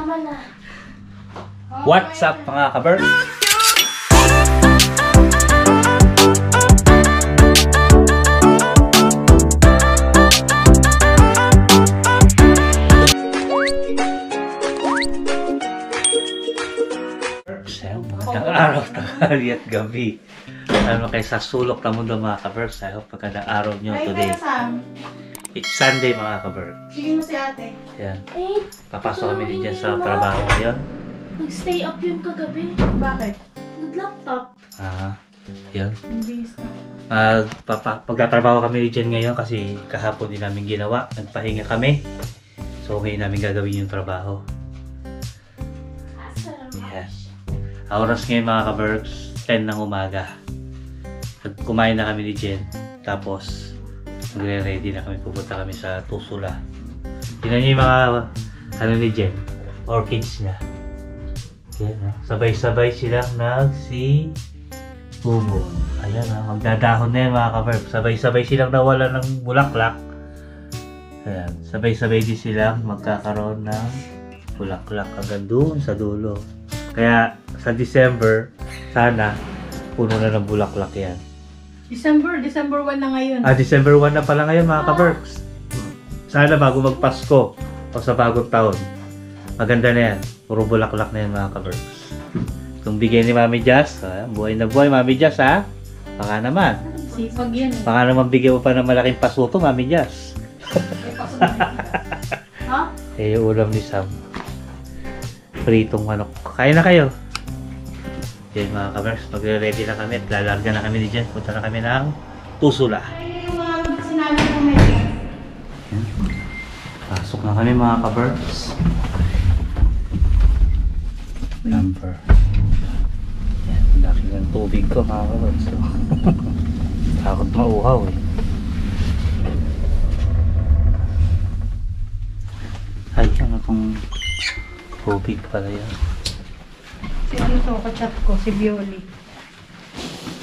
Tama na. What's up mga kaber? Magandang araw, tanghali at gabi. Ano kayo sa sulok na mundo mga kaberks? I hope magandang araw nyo today. It's Sunday mga kaberks. Sige mo si ate. Yan. Papasok kami din dyan sa trabaho ngayon. Nag-stay up yun kagabi. Bakit? Nag-laptop. Yan. Hindi na. Pagtatrabaho kami dyan ngayon kasi kahapon din namin ginawa. Nagpahinga kami. So ngayon namin gagawin yung trabaho. Yan. Oras ngayon mga kaberks, 10 ng umaga. Kumain na kami ni Jen. Tapos magre-ready na kami. Pupunta kami sa Tusula. Tingnan niyo yung mga ano ni Jen, orchids niya. Yan, sabay-sabay silang nagsi-bubo. Ayan, magdadahon na yan mga kaberks. Sabay-sabay silang nawala ng bulaklak. Ayan, sabay-sabay din silang magkakaroon ng bulaklak hanggang doon sa dulo. Kaya sa December, sana puno na ng bulaklak yan. December 1 na ngayon. December 1 na pala ngayon mga kaberks. Sana bago magpasko o sa bagong taon, maganda na yan. Puro bulaklak na yan mga kaberks. Itong bigay ni Mami Jazz, buhay na buhay Mami Jazz ha. Baka naman. Sipag yan. Baka naman bigyan mo pa ng malaking paso to Mami Jazz. Ha? Yung ulam ni Sam. Pritong manok. Kain na kayo. Yan mga kaberks, magre-ready na kami at lalarga na kami dyan. Punta na kami ng Tusula. Yung mga sinabi ko medyo. Pasok na kami mga kaberks. Number. Yan, laki ng tubig ko mga kaberks. Takot mauhaw eh. Ay, ano itong tubig pala yan. Si ano to, kachat ko, si Violi.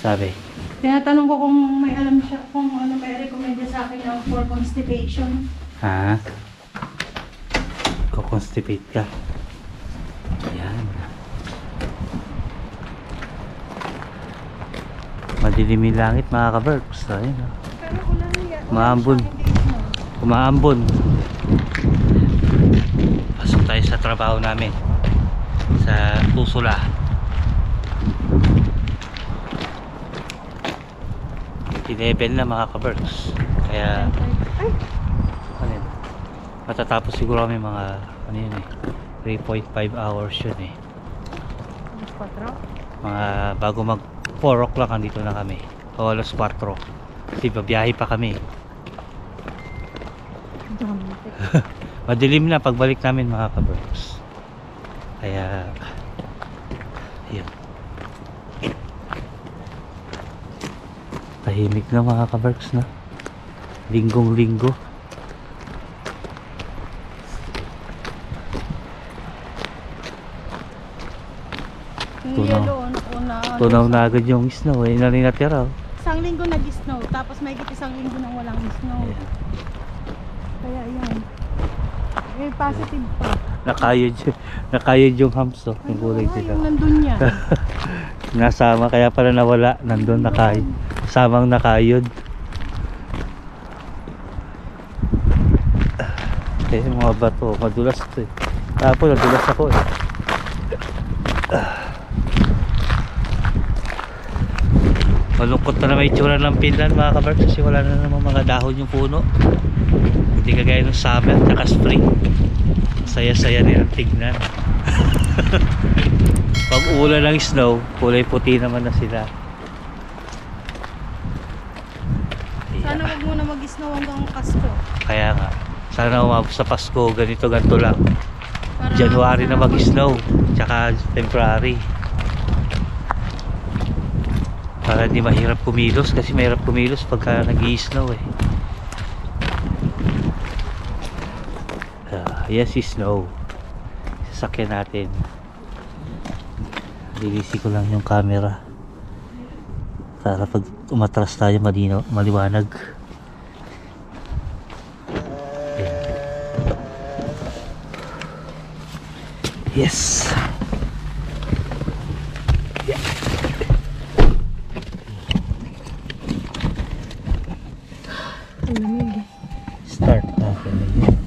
Sabi? Tinatanong ko kung may alam siya, kung ano may recommend sa akin ng for constipation. Ha? Ko-constipate ka. Ayan. Madilim yung langit mga kaberks. Ayan. Pero wala niya. Umaambon. Umaambon. Pasok tayo sa trabaho namin. Sa Tusula. Tinebel na mga kaberks. Kaya ano yun? Matatapos siguro kami mga ano yun eh 3.5 hours yun eh. Mga bago mag 4 o'clock andito na kami. O alas 4 kasi babiyahe pa kami. Madilim na pagbalik namin mga kaberks. Kaya yun, tahimik na mga kaberks na linggong linggo. Tunaw na agad yung snow eh, na rin natira. Isang linggo nag-snow, tapos may isang linggo nang walang snow. Yeah. Kaya yan. Eh, positive pa. Nakayod yung hamso, yung kulay nila. Yung nandun niya. Nasama, kaya pala nawala, nandun nakayod. Samang nakayod. Eh, mga bato, madulas ito eh. Tapos nadulas ako eh. Malungkot na naman itsura ng Finland mga kaberks kasi wala na naman mga dahon yung puno. Hindi kagaya ng summer at spring. Saya-saya nilang tignan. Pag ulan ng snow, kulay puti naman na sila. Sana wag muna mag-snow hanggang Pasko. Kaya nga, sana umabot sa Pasko, ganito lang. Para January na mag-snow, tsaka February. Para di mahirap kumilos kasi mahirap kumilos pagka nag-i-snow eh. Yes, snow. Sasakyan natin. Lilisi ko lang yung camera para pag umatras tayo maliwanag. Yes. Yeah. Ang lamig eh. Start natin ngayon.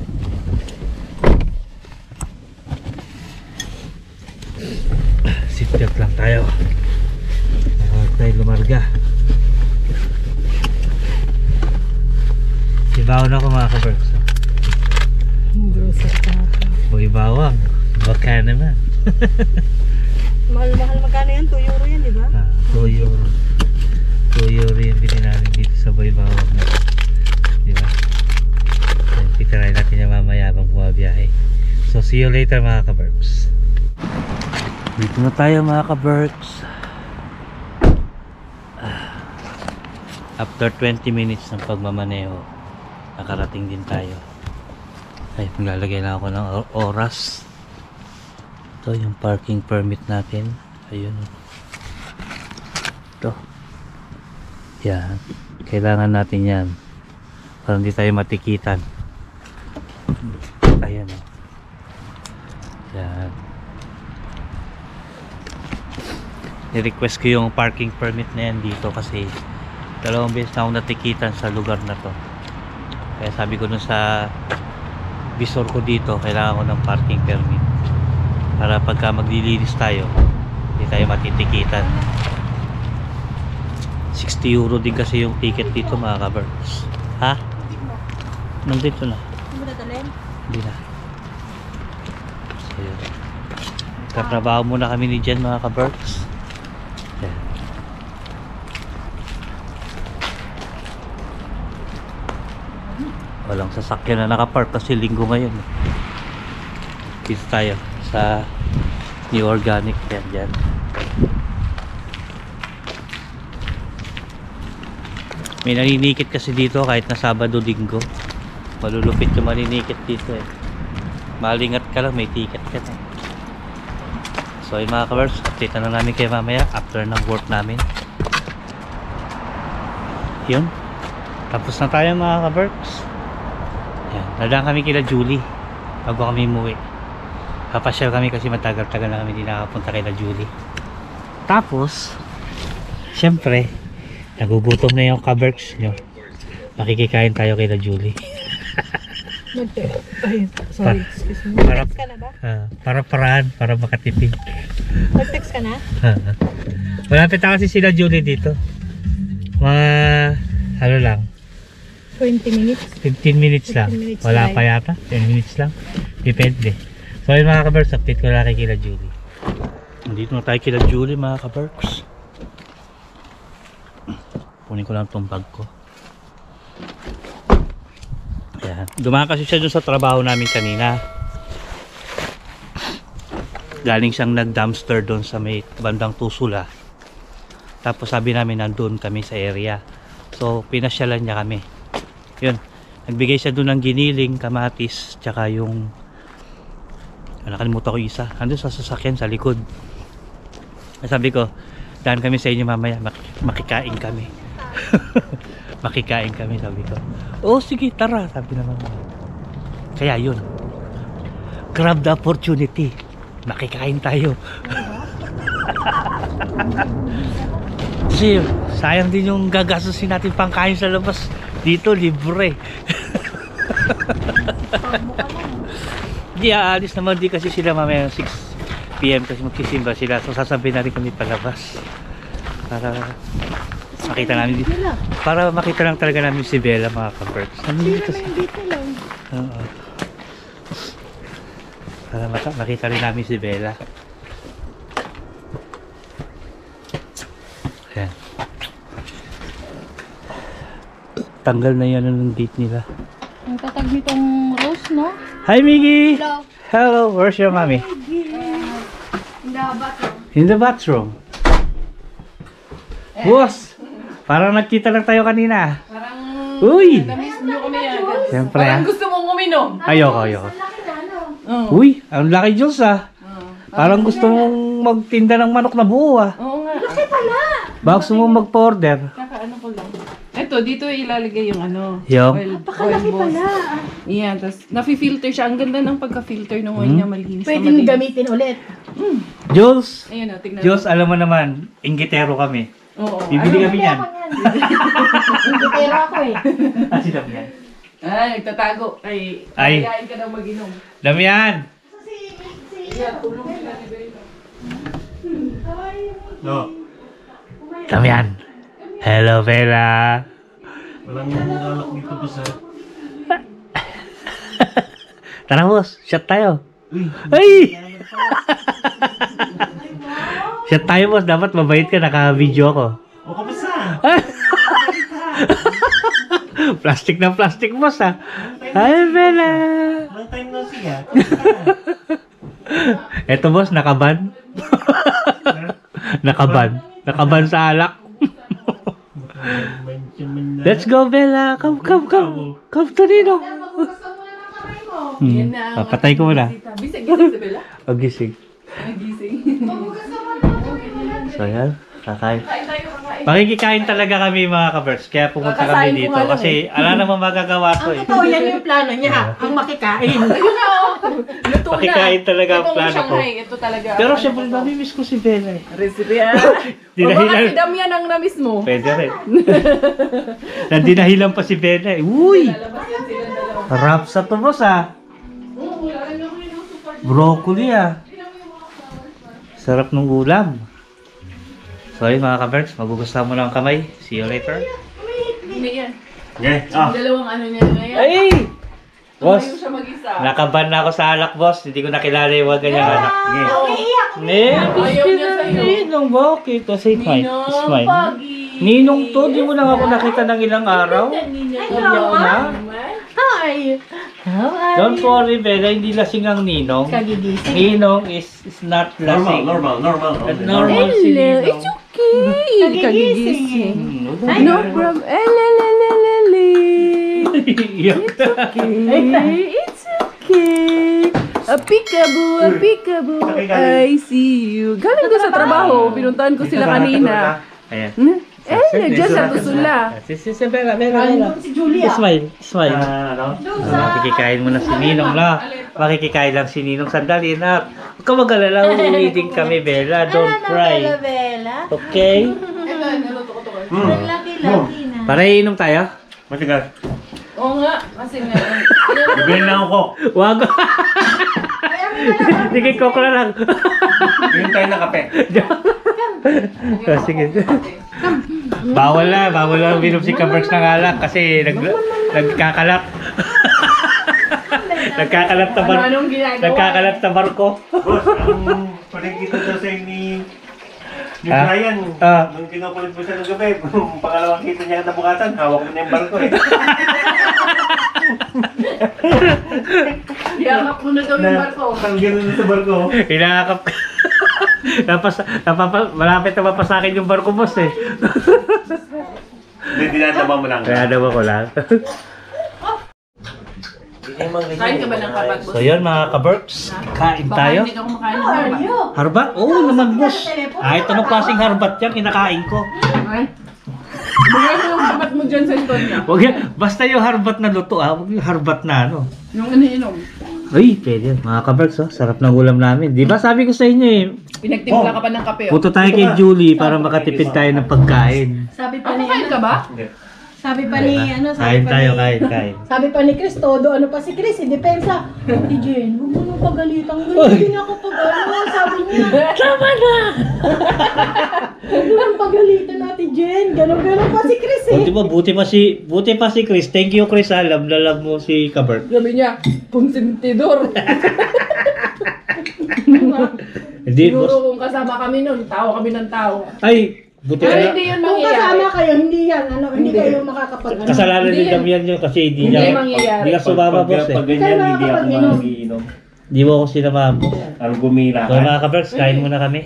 Seatbelt lang tayo. Huwag tayo lumarga. Ibaw na ako mga kaberks. Grocer ka. Boy bawang. Baka naman. Mahal-mahal magkano yan? 2 euro yan, di ba? 2 euro. 2 euro yung bilhin natin dito sa boy bawang na. Diba? Titirahin natin yung mamaya habang bumabiyahe. So see you later mga kaberks. Dito na tayo mga kaberks. After 20 minutes ng pagmamaneho, nakarating din tayo. Ay, maglalagay na ako ng oras. Ito yung parking permit natin. Ayun. Ito. Yan. Kailangan natin yan para hindi tayo matikitan. Ayan o. Yan. Ni-request ko yung parking permit na yan dito kasi 2 beses na ako natikitan sa lugar na to. Kaya sabi ko dun sa visor ko dito, kailangan ko ng parking permit para pagka maglilinis tayo hindi tayo matitikitan. 60 euro din kasi yung ticket dito mga kaberks. Ha? Nandito na. Hindi mo dadalhin? Hindi na. So yun. Katrabaho muna kami ni Jen mga kaberks. Yan. Walang sasakyan na nakapark kasi linggo ngayon. Dito tayo sa New Organic. Yan dyan. May naninikit kasi dito kahit na Sabado, Linggo. Malulupit yung maninikit dito eh. Malingat ka lang, may ticket ka na. So yun mga kaberks, update na namin kayo mamaya after ng work namin. Yun. Tapos na tayo mga kaberks. Yan. Nadaan kami kila Julie bago kami umuwi. Papasyal kami kasi matagal-tagal na kami hindi nakapunta kila Julie. Tapos, syempre, nagugutom na yung kaberks nyo. Makikikain tayo kila Julie. Ay, sorry, excuse me. Para, Nag-text ka na ba? para-paraan, para makatipid. Nag-text ka na? Malapit na kasi sila Julie dito. Mga, ano lang, 20 minutes. 15 minutes lang. 15 minutes Wala drive. pa yata, 10 minutes lang. Depende. So yun mga kaberks, update ko lang kay kila Julie. Nandito na tayo kila Julie mga kaberks. Kunin ko lang itong bag ko. Ayan. Dumaan kasi siya dun sa trabaho namin kanina. Galing siyang nag-dumpster doon sa may bandang Tusula. Tapos sabi namin nandun kami sa area. So pinasyalan niya kami. Yun. Nagbigay siya doon ng giniling, kamatis, tsaka yung nakalimutan ko isa. Andun sa sasakyan sa likod. Sabi ko, daan kami sa inyo mamaya, makikain kami. Makikain kami, sabi ko. Oh sige, tara, sabi naman. Kaya yun, grab the opportunity, makikain tayo. Kasi sayang din yung gagastusin natin pangkain sa labas. Dito libre. Di aalis naman di kasi sila mamaya 6 PM kasi magsisimba sila. So sasabihin natin kami palabas para makita namin dito. Para makita lang talaga namin si Bella mga kaberks. Dito lang. Oo. Para makita rin namin si Bella. Ayan. Tanggal na yan ng gate nila. Ang tatag nitong rose, no? Hi Miggy! Hello. Hello, where's your mommy? In the bathroom. In the bathroom. Boss! Parang nagkita lang tayo kanina. Parang Uy! namiss nyo kami agad. Siyempre Parang ah. gusto mong uminom. Ayoko. Laki na, ano? Oo. Uy, ang laki Diyos ah. Parang gusto mong magtinda ng manok na buo ah. Oo nga. Laki pala! Baka gusto mong mag-order. Kaka ano ko lang. Ito, dito ilalagay yung ano. Yung? Napakalaki pala. Yan, tapos nafi-filter siya. Ang ganda ng pagka-filter ng oil niya, malinis Pwede na malinis. gamitin ulit. Jules! Ayun o, tignan Jules, alam mo naman, inggitero kami. Oo. Bibili kami yan. Hindi pero ako eh. Ah, si Damian. Ay, nagtatago. Ay, kayain ka daw mag-inom. Damian! No. Damian! Hello, Bella! Walang alak dito po sa... Tara, boss. Shot tayo. Ay! Shot tayo, boss. Dapat mabait ka. Naka-video ako. O, kamusta? Plastic na plastic, boss, ha? Hi, Bella! Long time no see, ha? Eto, boss. Nakaban. Nakaban. Nakaban sa alak. Let's go, Bella. Come, come, come. Come to Nino. Yan na. Papatay ko muna. Bisig, gising si Bella. Pagising. Gising. So, yan. Kakain. Kain tayo, kakain. Makikikain talaga kami, mga ka-birds. Kaya pumunta Kakasain kami ko dito. nga lang Kasi ala namang magagawa to Ang eh. totoo, yan yung plano niya. Ang makikain. Ayun na, oh. Luto na. Makikain talaga ang Itong plano ko. Shanghai, ito talaga. Pero syempre, namimiss ko si Bella eh. Recipe yan. Di O baka dahilan- si Damian ang na-miss mo. Pwede rin. Nandinahilan pa si Bella eh. Uy! Lalabas yan sila dalawa. Harap sa to, boss, ah. Broccoli, ah. Sarap ng ulam. So, yun, mga ka-birds. Magugustuhan mo lang ang kamay. See you later. Hindi yan. Okay, Yung dalawang ano niya na yan. Ay! Boss, Tumayo siya mag-isa. nakaban na ako sa alak, boss. Hindi ko nakilala yung mga ganyang anak. Ayaw niya sa'yo. Ninong, bakit? Kasi fine. It's fine. Pagi. Ninong to, di mo lang ako nakita ng ilang araw. Ayaw na. Hi! How are Don't worry, Bella. Hindi lasing ang Ninong. Kagigising. Ninong is not lasing. normal. Normal si Ninong. It's okay. Kagigising. Ay, No problem. Elelelelele. Yuck. It's okay. A peekaboo, I see you. Galing ko sa trabaho. Pinuntahan ko sila kanina. Ayan. Diyan sa Tusula. Si Bella. Si Julia. Smile. Ano? Makikikain mo na si Ninong na. Makikikain lang si Ninong sandali na. Huwag ka mag-alala. Uulitin kami, Bella. Don't cry. Bella. Okay? Ang laki-laki na. Para iinom tayo? Matigas. Oo nga. Kasi nga. Bigyan lang ako. Wag. Sige, coke na lang. Bigyan tayo ng kape. Sige. Bawal na uminom si Kaberks ng alak kasi nagkakalat. Nagkakalat na barko. Anong ginagawa? Nagkakalat na barko. Boss, ang palikita daw sa'yo ni Brian, nung kinukulit mo siya ng gabi, pangalawang kita niya nabukasan, hawak mo na yung barko eh. Yakap mo na daw yung barko. Ang gano'n sa barko. Hinakap ka. Malapit na mapasakin yung barko, boss eh. Hindi, dinadama mo lang. Kaya naman ko lang. Kain ka ba ng harbat, boss? So yun mga ka-Berks, kain Baka tayo. hindi ka kumakain ng harbat. Harbat? Oo naman, boss. Kahit anong klaseng harbat yan, kinakain ko. Ay. Bigay mo yung harbat mo dyan sa likod niya. Wag yan. Basta yung harbat na luto, huwag yung harbat na ano. Yung iniinom. Ay, pwede. Mga ka-Berks, sarap ng ulam namin. Di ba sabi ko sa inyo eh, Pinagtimpla ka pa ng kape. punta tayo kay Julie para makatipid tayo ng pagkain. Sabi pa ni Kain ka ba? Sabi pa ni Kain tayo, kain. Sabi pa ni Chris, todo ano pa si Chris, depensa. Di Jen, huwag mo nang pagalitan. Ganyan din ako pag ano, sabi niya. Tama na! Huwag mo nang pagalitan natin Jen. Ganon pa si Chris eh. Buti pa si Chris. Thank you, Chris. Love na love mo si Kabert. Sabi niya, konsentidor. Hindi, Siguro boss. kung kasama kami nun, tao kami ng tao. Ay, buti Pero ka hindi yun Kung kasama mangyayari. kayo, hindi yan. Hindi kayo makakapag... Kasalanan Hindi ni yan. Damian yun kasi hindi Hindi niya. mangyayari. Hindi ka sumama, boss eh. Pag ganyan, hindi ako magiinom. Hindi mo ako sinama, boss. Ano gumila So ka? mga Kabert, kain muna kami.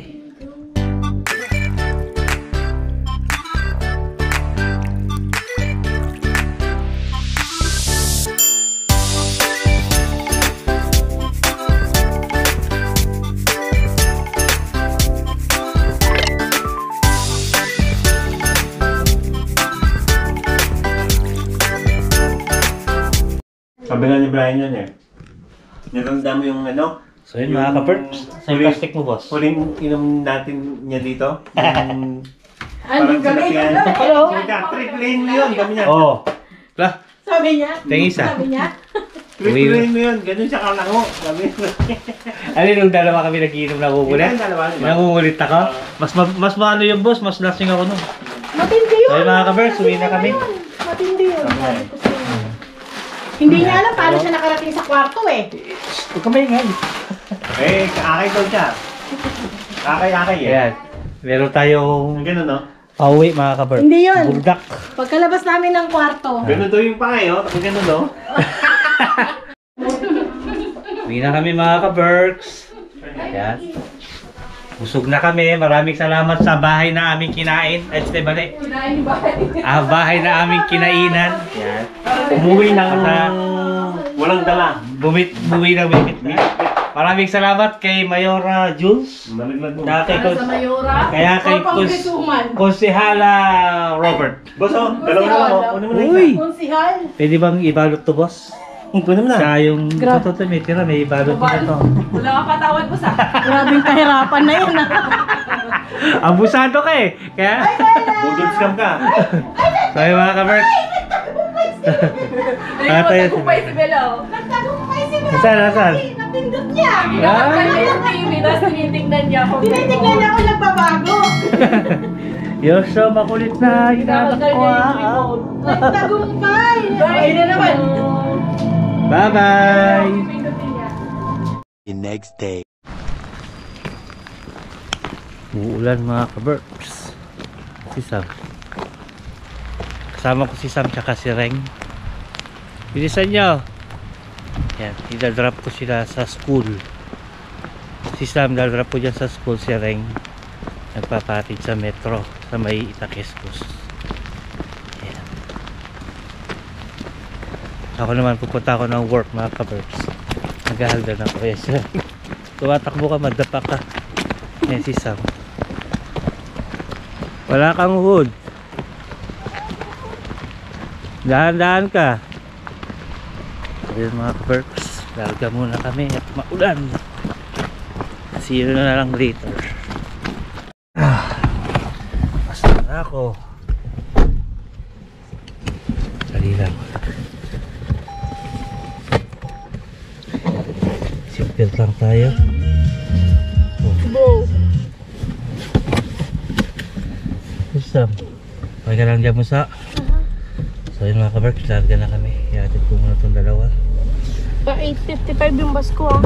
Sabi nga ni Brian yun eh. Natanda mo yung ano? So yun mga ka-Berks. Sa yung plastic mo, boss. Huling inom natin niya dito. Yung Anong gabi? Trick lane mo yun, kami niya. Oo. Lah, Sabi niya? tingin isa. Sabi niya? Trick lane mo yun, ganun siya kalango. Sabi Ano nung dalawa kami nagiinom na kukulit? dalawa, di ba? Nangungulit ako. Mas maano yung boss, mas lasing ako nun. Matindi yun. So yun mga ka-Berks, uwi na kami. Matindi yun. Sabi ko sa'yo. Hindi niya alam paano siya nakarating sa kwarto eh. Huwag ka maingay. Eh, kakay daw siya. Kakay eh. Ayan. Meron tayong Ganun no? pauwi mga ka-Berks. Hindi yun. Burdak. Pagkalabas namin ng kwarto. Ganun daw yung pakay oh. Tapos ganun no? Uwi na kami mga ka-Berks. Ayan. Busog na kami. Maraming salamat sa bahay na aming kinain. Ay, stay bali. Bahay na aming kinainan. Ayan. Umuwi na sa... Walang dala. Buwi na bumit. Maraming salamat kay Mayora Jules. Malaglag mo. Na kay Sa Mayora. Kaya kay O pangkisuman. Konsehala Robert. Boss oh, dalawa na lang oh. Kunin mo na Uy! isa. Konsihal. Pwede bang ibalot to, boss? Kunin mo na. Sa yung... Ito, may tira. May ibalot na to. Wala ka patawad mo sa. Grabing kahirapan na yun. Abusado ka eh. Kaya... Budol scam ka. Sabi mga ka-Berks. Nagtagumpay si Belo. Nagtagumpay si Bella. Nasaan? Napindot niya. Nakakal na yung TV, tapos tinitignan niya kung Tinitignan niya ako nagbabago. Yosho, makulit na. Hinahanap ko Nagtagumpay. Ay, na naman. Bye-bye! The next day. Uulan mga ka-Berks. Si Sam. Kasama ko si Sam tsaka si Reng. Bilisan nyo. Yan, idadrop ko sila sa school. Si Sam dadrop ko dyan sa school. Si Reng nagpapatid sa metro sa may Itaquescos. Yan. Ako naman pupunta ako ng work mga ka-Berks. Naghahagdan ako. Yes, sir. Tumatakbo ka, magdapa ka. Yan si Sam. Wala kang hood. Dahan-dahan ka. Ayun mga ka-Berks. Larga muna kami at maulan. See you na lang later. Basta na ako. Dali lang. Seatbelt lang tayo. Bro. Sam, okay ka lang dyan mo sa? So yun mga ka-Berks, larga na kami. Iatid ko muna itong dalawa. Pa 8:55 yung bus ko ah.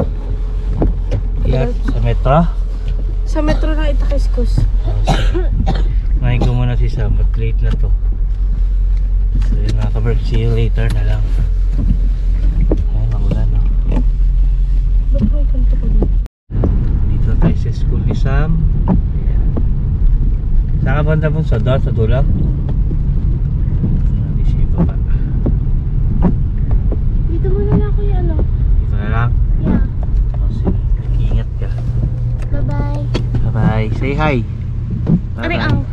Iat sa metro. Sa metro na Itaquescos. Ngayon ko muna si Sam, but late na to. So yun mga ka-Berks, see you later na lang. Ay, magulan no. Ba't may kanto ko dito? Dito tayo sa school ni Sam. Saan ka banda mo? Sa doon? Sa dulo? Hindi siya ibaba. Dito muna na ako yung ano. Dito na lang? Yeah. O sige, ingat ka. Bye-bye. Bye-bye. Say hi. Ari ang.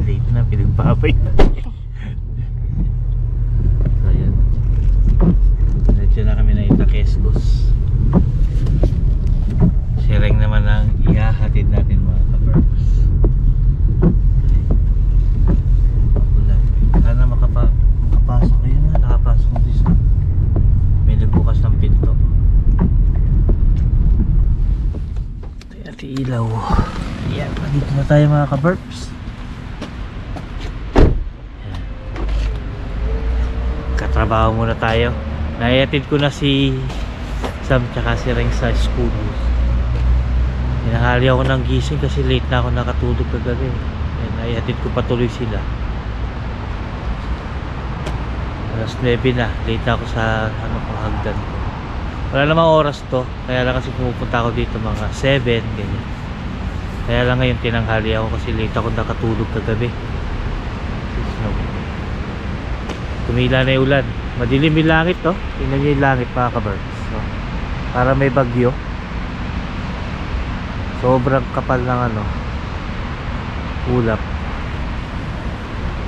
Late na, pinagpapay. So yan. Diretso na kami na Itaquescos. Sireng naman ang ihahatid natin mga ka-Berks. Sana makapasok kayo na. Nakapasok ko dito. May nagbukas ng pinto. At ilaw. Ayan, dito na tayo mga ka-Berks. Katrabaho muna tayo. Naiatid ko na si Sam tsaka si Reng sa school. Hinahali ako ng gising kasi late na ako nakatulog kagabi. Naiatid ko patuloy sila. Alas 9 na, late na ako sa hagdan ko. Wala namang oras to, kaya lang kasi pumupunta ako dito mga 7 ganyan. Kaya lang ngayon tinanghali ako kasi late ako nakatulog kagabi. So, tumila na yung ulan, madilim yung langit to. Tingnan nyo yung langit mga ka-Berks. So, para may bagyo. Sobrang kapal ng ulap.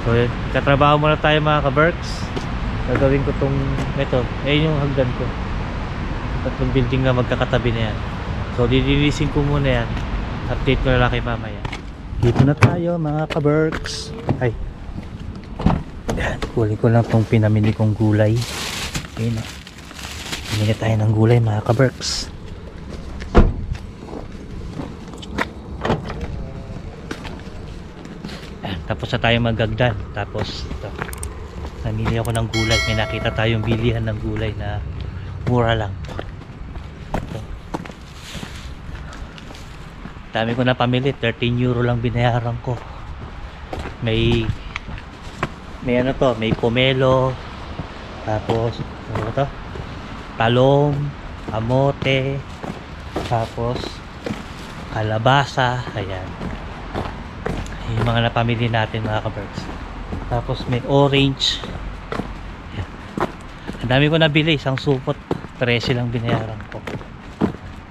So yun, katrabaho muna tayo mga ka-Berks. Gagawin ko tong ito. Ayun yung hagdan ko. Tatlong building na magkakatabi na yan. So dililisin ko muna yan. Update ko na lang kay mamaya. Dito na tayo mga ka-Berks. Ay. Yan. Kunin ko lang tong pinamili kong gulay. Ayun o. Pinili tayo ng gulay mga ka-Berks. Tapos na tayo magagdan. Tapos ito, namili ako ng gulay. May nakita tayong bilihan ng gulay na mura lang. Ito. Dami ko na pamili. 13 euro lang binayaran ko. May ano to, may pomelo. Tapos ano to, talong, kamote, tapos kalabasa. Ayan, yung mga napamili natin mga ka-Berks. Tapos may orange. Ayan. Ang dami ko nabili, isang supot 13 lang binayaran ko.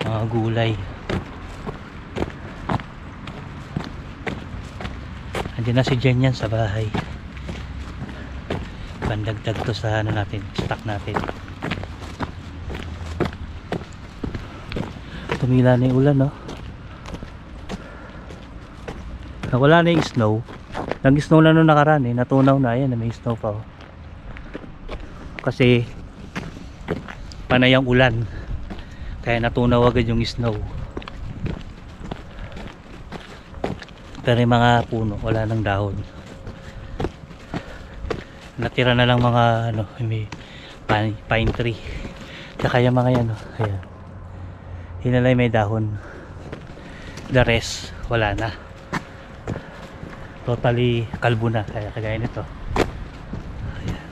Mga gulay. Andiyan na si Jen yan sa bahay. Pandagdag to sa ano natin, stock natin. Tumila na yung ulan, no? Wala na yung snow. Nag-snow na nung nakaraan eh. Natunaw na. Ayan, may snow pa. Kasi panay ang ulan. Kaya natunaw agad yung snow. Pero yung mga puno, wala nang dahon. Natira na lang mga ano, may pine tree. Saka yung mga yan, ayan. Hinalay may dahon. The rest, wala na. Totally kalbo na, kaya kagaya nito. Ayan.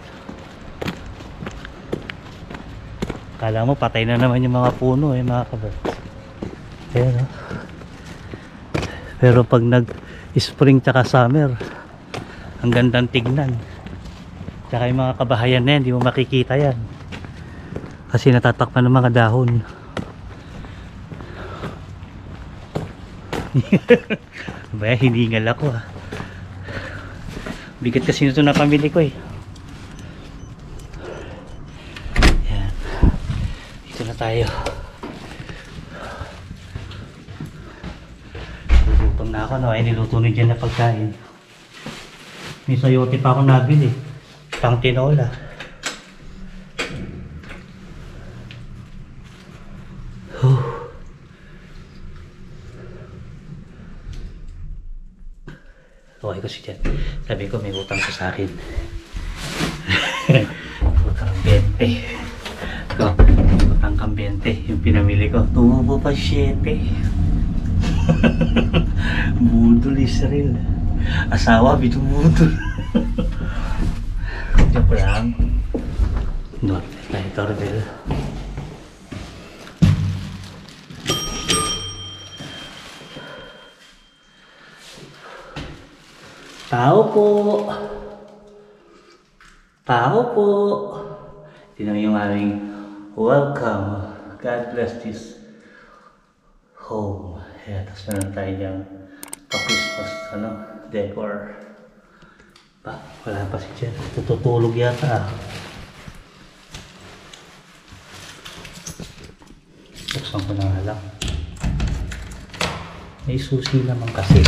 Kala mo patay na naman yung mga puno mga ka-Berks. Ayan, no? Pero pag nag spring tsaka summer, ang gandang tignan. Tsaka yung mga kabahayan na yan, di mo makikita yan kasi natatakpan ng mga dahon. Baya hiningal ako bigat kasi nito na pamili ko Yan. Dito na tayo. Gutom na ako, no? Ay niluto na dyan na pagkain. May sayote pa ako nabili, pang tinola. Okay ko si Jen. Sabi ko may utang sa akin. Utang 20. Ito, utang kang 20. Yung pinamili ko. Tumubo pa 7. Budol Israel. Asawa, bitumudol. Joke lang. Not tayo doorbell. Tao po. Tao po. Tingnan yung aming welcome. God bless this home. Ayan, tapos meron tayo diyang pa-Christmas decor. Wala pa si Jen. Tutulog yata. Buksan ko na nga lang. May susi naman kasi.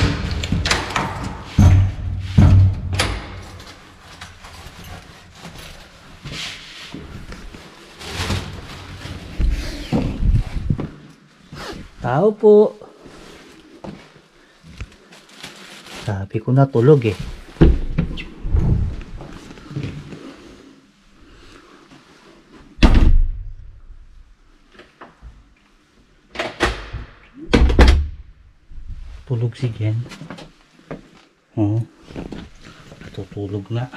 Tao po. Sabi ko na tulog Tulog si Jen. Tutulog na.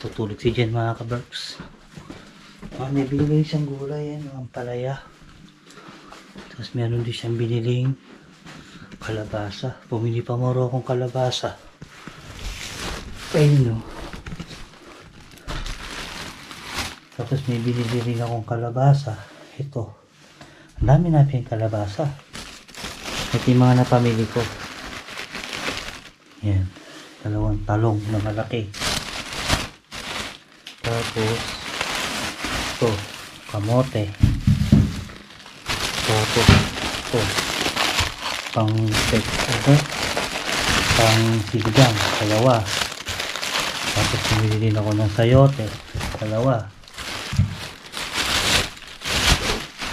Tutulog si Jen mga ka-Berks. May binigay siyang gulay ang palaya. Tapos meron din siyang biniling kalabasa. Pumili pa moro akong kalabasa. Ayun, no. Tapos may binili rin akong kalabasa. Ito. Ang dami natin kalabasa. Ito yung mga napamili ko. Yan. 2 talong na malaki. Tapos, ito, kamote. Tapos, ito, pang siligang, dalawa. Tapos, bumili din ako ng sayote, dalawa.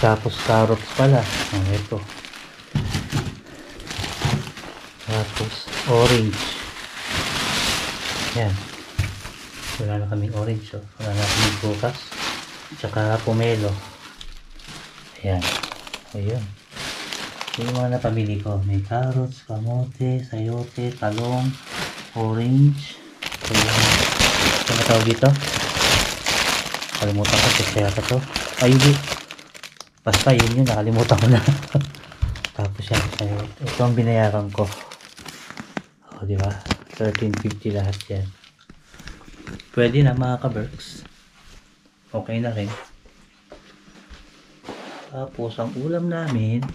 Tapos, carrots pala. Ito. Tapos, orange. Yan. Wala na kaming orange. Oh. Wala na kaming bukas. Tsaka pomelo. Ayan. Ayun. Yung mga napamili ko. May carrots, kamote, sayote, talong, orange. Ayan. Ano tawag dito? Kalimutan ko. Kaya ka to. Ayun. Basta yun. Nakalimutan ko na. Tapos yan. Sayote. Ito ang binayaran ko. O, diba? 13.50 lahat yan. Pwede na mga ka-Berks. Okay na rin. Tapos ang ulam namin,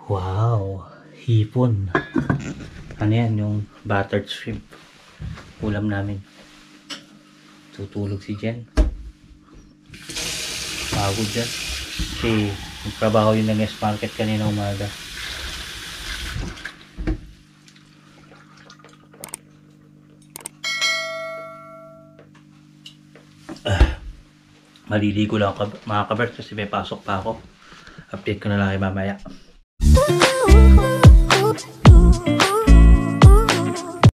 wow, hipon. Ano yan? Yung buttered shrimp. Ulam namin. Tutulog si Jen. Pagod dyan. Kasi nagtrabaho yun ng S-Market kanina umaga. Maliligo lang ako mga ka-Berks kasi may pasok pa ako. Update ko na lang kay mamaya.